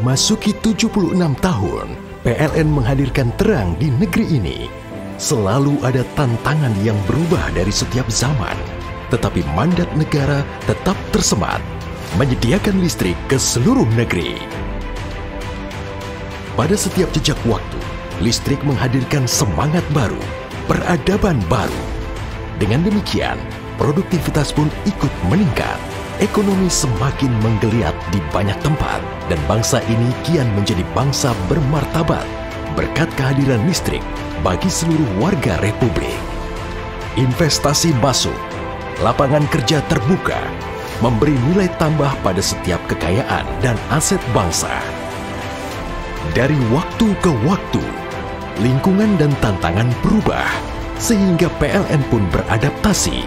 Memasuki 76 tahun, PLN menghadirkan terang di negeri ini. Selalu ada tantangan yang berubah dari setiap zaman, tetapi mandat negara tetap tersemat, menyediakan listrik ke seluruh negeri. Pada setiap jejak waktu, listrik menghadirkan semangat baru, peradaban baru. Dengan demikian, produktivitas pun ikut meningkat. Ekonomi semakin menggeliat di banyak tempat, dan bangsa ini kian menjadi bangsa bermartabat berkat kehadiran listrik bagi seluruh warga Republik. Investasi masuk, lapangan kerja terbuka, memberi nilai tambah pada setiap kekayaan dan aset bangsa. Dari waktu ke waktu, lingkungan dan tantangan berubah, sehingga PLN pun beradaptasi.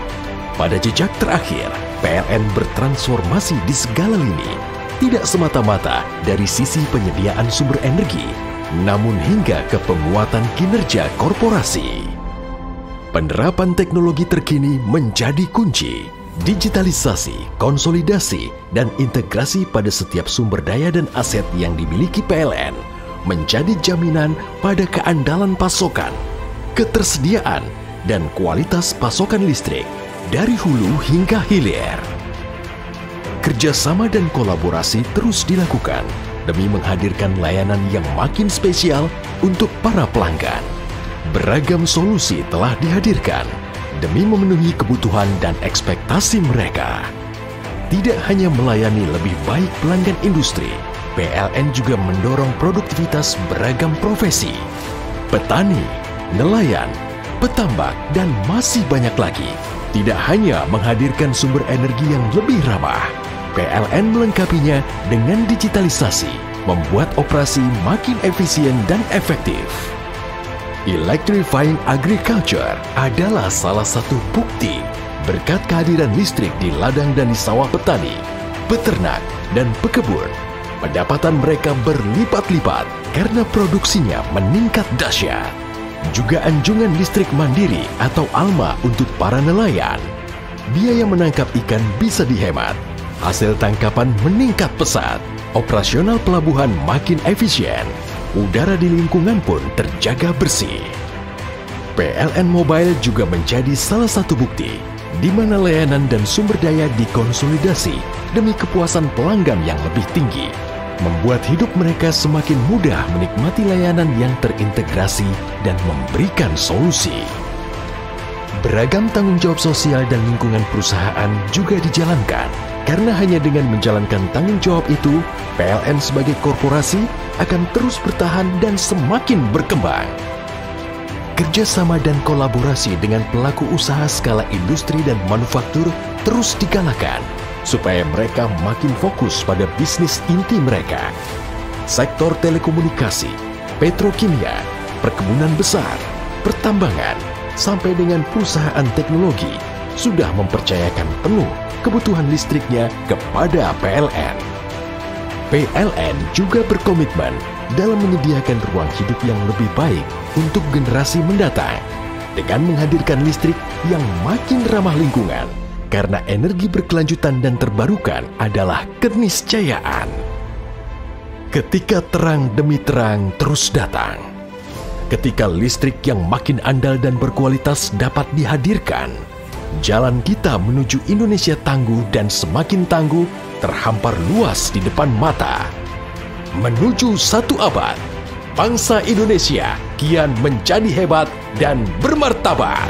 Pada jejak terakhir, PLN bertransformasi di segala lini, tidak semata-mata dari sisi penyediaan sumber energi, namun hingga ke penguatan kinerja korporasi. Penerapan teknologi terkini menjadi kunci. Digitalisasi, konsolidasi, dan integrasi pada setiap sumber daya dan aset yang dimiliki PLN menjadi jaminan pada keandalan pasokan, ketersediaan, dan kualitas pasokan listrik dari hulu hingga hilir. Kerjasama dan kolaborasi terus dilakukan demi menghadirkan layanan yang makin spesial untuk para pelanggan. Beragam solusi telah dihadirkan demi memenuhi kebutuhan dan ekspektasi mereka. Tidak hanya melayani lebih baik pelanggan industri, PLN juga mendorong produktivitas beragam profesi. Petani, nelayan, petambak, dan masih banyak lagi. Tidak hanya menghadirkan sumber energi yang lebih ramah, PLN melengkapinya dengan digitalisasi, membuat operasi makin efisien dan efektif. Electrifying Agriculture adalah salah satu bukti berkat kehadiran listrik di ladang dan di sawah petani, peternak, dan pekebun. Pendapatan mereka berlipat-lipat karena produksinya meningkat dahsyat. Juga anjungan listrik mandiri atau ALMA untuk para nelayan. Biaya menangkap ikan bisa dihemat, hasil tangkapan meningkat pesat, operasional pelabuhan makin efisien, udara di lingkungan pun terjaga bersih. PLN Mobile juga menjadi salah satu bukti di mana layanan dan sumber daya dikonsolidasi demi kepuasan pelanggan yang lebih tinggi, membuat hidup mereka semakin mudah menikmati layanan yang terintegrasi dan memberikan solusi. Beragam tanggung jawab sosial dan lingkungan perusahaan juga dijalankan, karena hanya dengan menjalankan tanggung jawab itu, PLN sebagai korporasi akan terus bertahan dan semakin berkembang. Kerjasama dan kolaborasi dengan pelaku usaha skala industri dan manufaktur terus digalakan, supaya mereka makin fokus pada bisnis inti mereka. Sektor telekomunikasi, petrokimia, perkebunan besar, pertambangan, sampai dengan perusahaan teknologi sudah mempercayakan penuh kebutuhan listriknya kepada PLN. PLN juga berkomitmen dalam menyediakan ruang hidup yang lebih baik untuk generasi mendatang dengan menghadirkan listrik yang makin ramah lingkungan. Karena energi berkelanjutan dan terbarukan adalah keniscayaan. Ketika terang demi terang terus datang, ketika listrik yang makin andal dan berkualitas dapat dihadirkan, jalan kita menuju Indonesia tangguh dan semakin tangguh terhampar luas di depan mata. Menuju 1 abad, bangsa Indonesia kian menjadi hebat dan bermartabat.